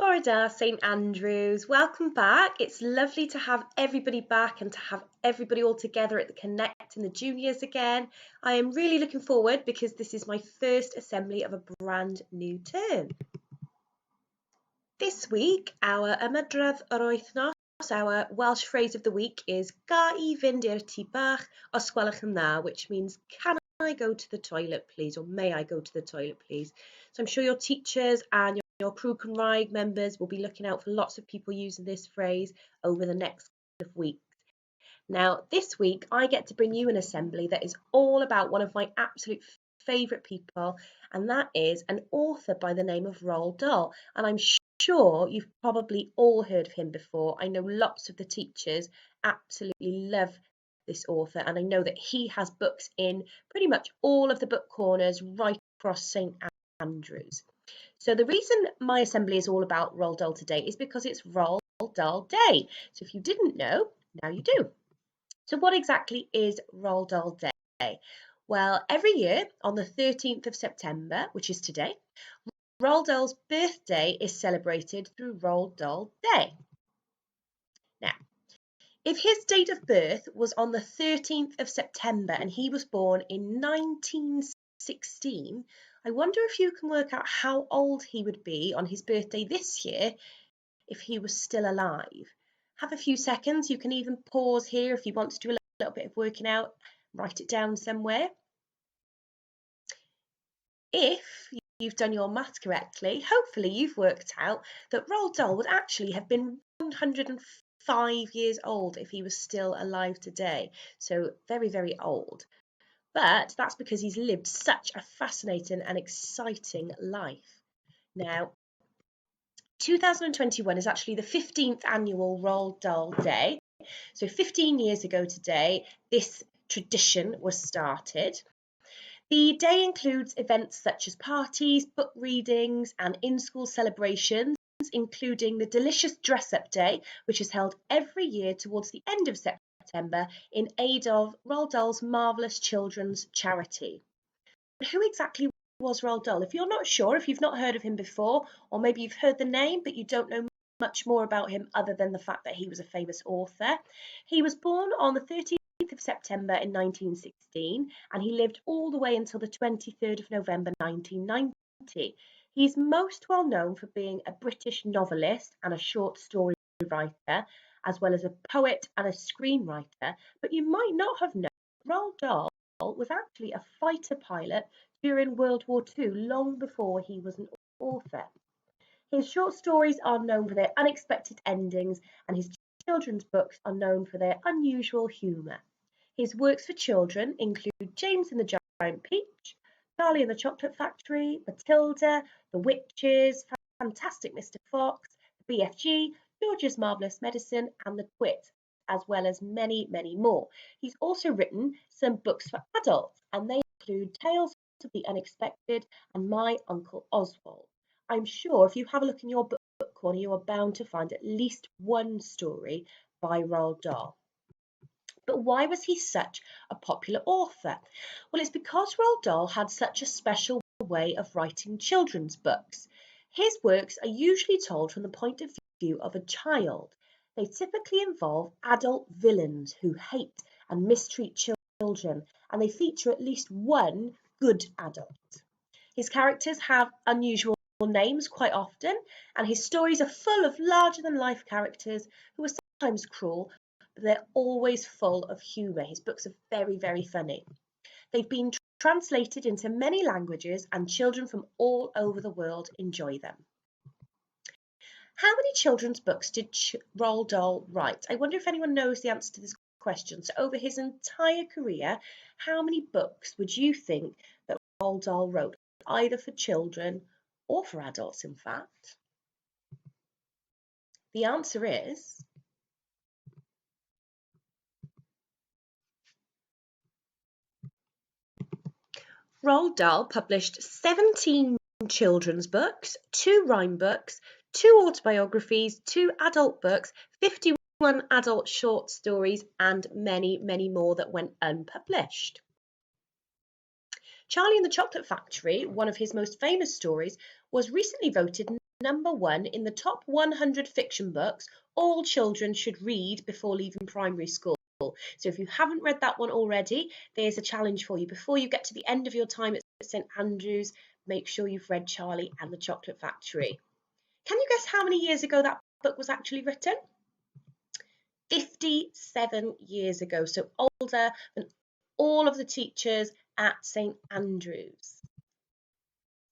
Bore da, St Andrews. Welcome back. It's lovely to have everybody back and to have everybody all together at the Connect in the juniors again. I am really looking forward because this is my first assembly of a brand new term. This week, our ymadrodd yr wythnos, our Welsh phrase of the week is Ga I fynd i'r tŷ bach os gwelwch yn dda, which means can I go to the toilet please, or may I go to the toilet please. So I'm sure your teachers and your crew Cymraeg members will be looking out for lots of people using this phrase over the next couple of weeks. Now, this week I get to bring you an assembly that is all about one of my absolute favourite people, and that is an author by the name of Roald Dahl. And I'm sure you've probably all heard of him before. I know lots of the teachers absolutely love this author, and I know that he has books in pretty much all of the book corners right across St Andrews. So the reason my assembly is all about Roald Dahl today is because it's Roald Dahl Day. So if you didn't know, now you do. So what exactly is Roald Dahl Day? Well, every year on the 13th of September, which is today, Roald Dahl's birthday is celebrated through Roald Dahl Day. Now, if his date of birth was on the 13th of September and he was born in 1916, I wonder if you can work out how old he would be on his birthday this year if he was still alive. Have a few seconds. You can even pause here if you want to do a little bit of working out, write it down somewhere. If you've done your maths correctly, hopefully you've worked out that Roald Dahl would actually have been 105 years old if he was still alive today. So very, very old. But that's because he's lived such a fascinating and exciting life. Now, 2021 is actually the 15th annual Roald Dahl Day. So 15 years ago today, this tradition was started. The day includes events such as parties, book readings, and in-school celebrations, including the delicious dress-up day, which is held every year towards the end of September in aid of Roald Dahl's marvellous children's charity. Who exactly was Roald Dahl? If you're not sure, if you've not heard of him before, or maybe you've heard the name but you don't know much more about him other than the fact that he was a famous author, he was born on the 13th of September in 1916 and he lived all the way until the 23rd of November 1990. He's most well known for being a British novelist and a short story writer, as well as a poet and a screenwriter, but you might not have known Roald Dahl was actually a fighter pilot during World War II, long before he was an author. His short stories are known for their unexpected endings, and his children's books are known for their unusual humour. His works for children include James and the Giant Peach, Charlie and the Chocolate Factory, Matilda, The Witches, Fantastic Mr. Fox, the BFG, George's Marvellous Medicine, and The Twit, as well as many, many more. He's also written some books for adults, and they include Tales of the Unexpected and My Uncle Oswald. I'm sure if you have a look in your book corner, you are bound to find at least one story by Roald Dahl. But why was he such a popular author? Well, it's because Roald Dahl had such a special way of writing children's books. His works are usually told from the point of view of a child. They typically involve adult villains who hate and mistreat children, and they feature at least one good adult. His characters have unusual names quite often, and his stories are full of larger-than-life characters who are sometimes cruel, but they're always full of humour. His books are very, very funny. They've been translated into many languages, and children from all over the world enjoy them. How many children's books did Roald Dahl write? I wonder if anyone knows the answer to this question. So over his entire career, how many books would you think that Roald Dahl wrote, either for children or for adults, in fact? The answer is Roald Dahl published 17 children's books, 2 rhyme books, 2 autobiographies, 2 adult books, 51 adult short stories, and many, many more that went unpublished. Charlie and the Chocolate Factory, one of his most famous stories, was recently voted #1 in the top 100 fiction books all children should read before leaving primary school. So if you haven't read that one already, there's a challenge for you. Before you get to the end of your time at St Andrews, make sure you've read Charlie and the Chocolate Factory. Can you guess how many years ago that book was actually written? 57 years ago, so older than all of the teachers at St Andrews.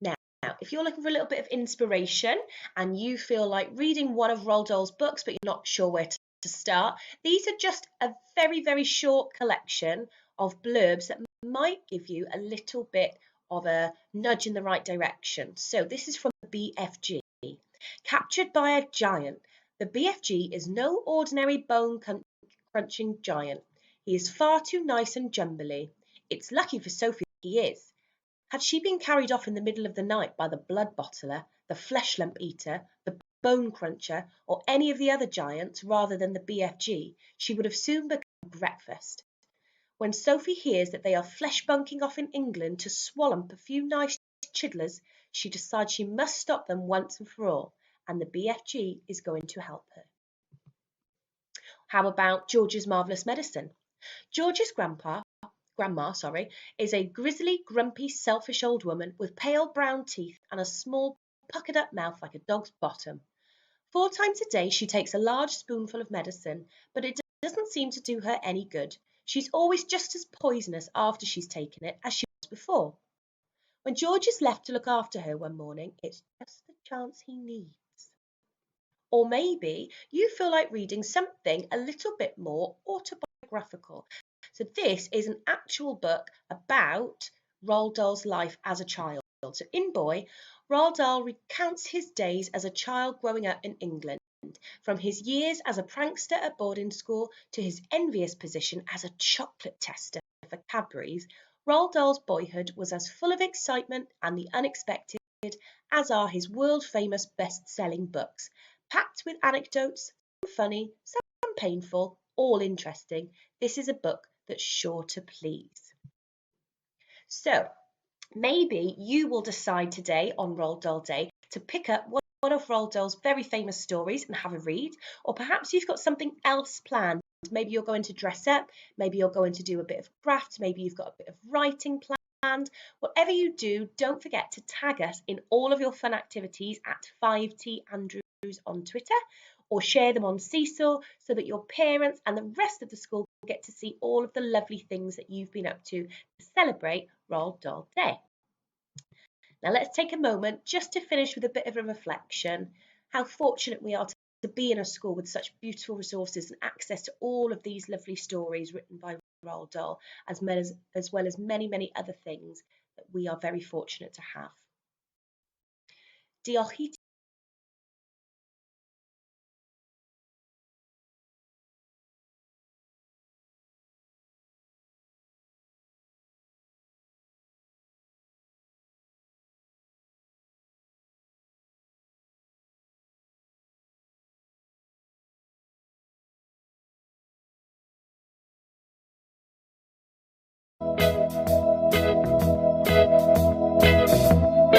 Now, if you're looking for a little bit of inspiration and you feel like reading one of Roald Dahl's books but you're not sure where to start, these are just a very, very short collection of blurbs that might give you a little bit of a nudge in the right direction. So this is from the BFG. Captured by a giant. The BFG is no ordinary bone-crunching giant. He is far too nice and jumbly. It's lucky for Sophie he is. Had she been carried off in the middle of the night by the blood bottler, the flesh lump eater, the bone cruncher, or any of the other giants rather than the BFG, she would have soon become breakfast. When Sophie hears that they are flesh bunking off in England to swallow a few nice chidlers, she decides she must stop them once and for all, and the BFG is going to help her. How about George's Marvellous Medicine? George's grandma, is a grizzly, grumpy, selfish old woman with pale brown teeth and a small, puckered up mouth like a dog's bottom. 4 times a day she takes a large spoonful of medicine, but it doesn't seem to do her any good. She's always just as poisonous after she's taken it as she was before. When George is left to look after her one morning, it's just the chance he needs. Or maybe you feel like reading something a little bit more autobiographical. So this is an actual book about Roald Dahl's life as a child. So in Boy, Roald Dahl recounts his days as a child growing up in England, from his years as a prankster at boarding school to his envious position as a chocolate tester for Cadbury's. Roald Dahl's boyhood was as full of excitement and the unexpected as are his world-famous best-selling books, packed with anecdotes, some funny, some painful, all interesting. This is a book that's sure to please. So, maybe you will decide today on Roald Dahl Day to pick up one of Roald Dahl's very famous stories and have a read, or perhaps you've got something else planned. Maybe you're going to dress up, maybe you're going to do a bit of craft, maybe you've got a bit of writing planned. Whatever you do, don't forget to tag us in all of your fun activities at 5T Andrews on Twitter, or share them on Seesaw so that your parents and the rest of the school get to see all of the lovely things that you've been up to celebrate Roald Dahl Day. Now let's take a moment just to finish with a bit of a reflection. How fortunate we are to be in a school with such beautiful resources and access to all of these lovely stories written by Roald Dahl, as well as many, many other things that we are very fortunate to have. Diolch i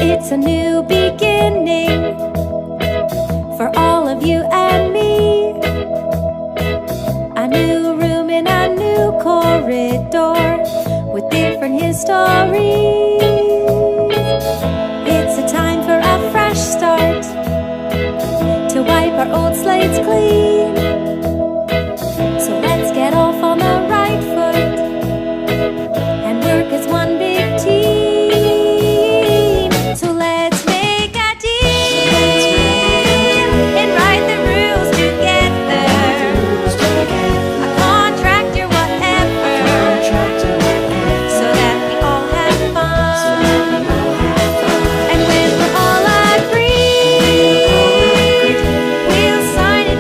It's a new beginning for all of you and me. A new room in a new corridor with different histories. It's a time for a fresh start to wipe our old slates clean. So let's get off on the right foot and work as one big team.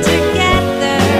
Together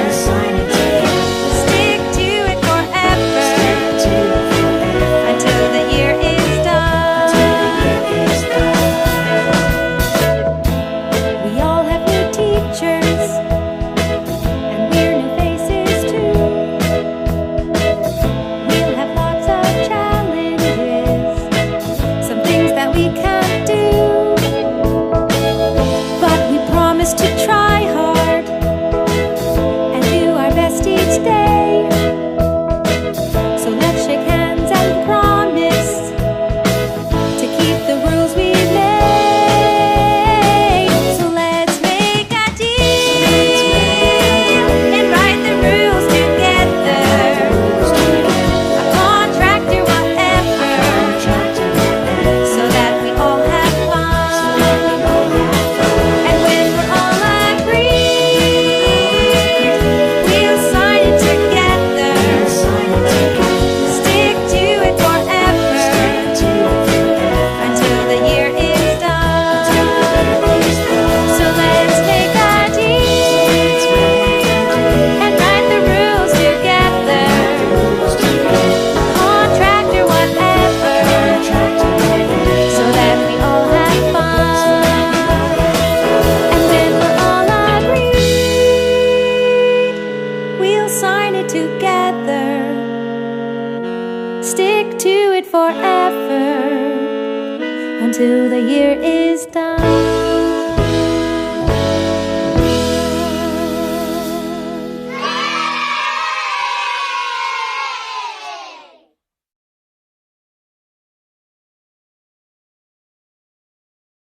forever until the year is done.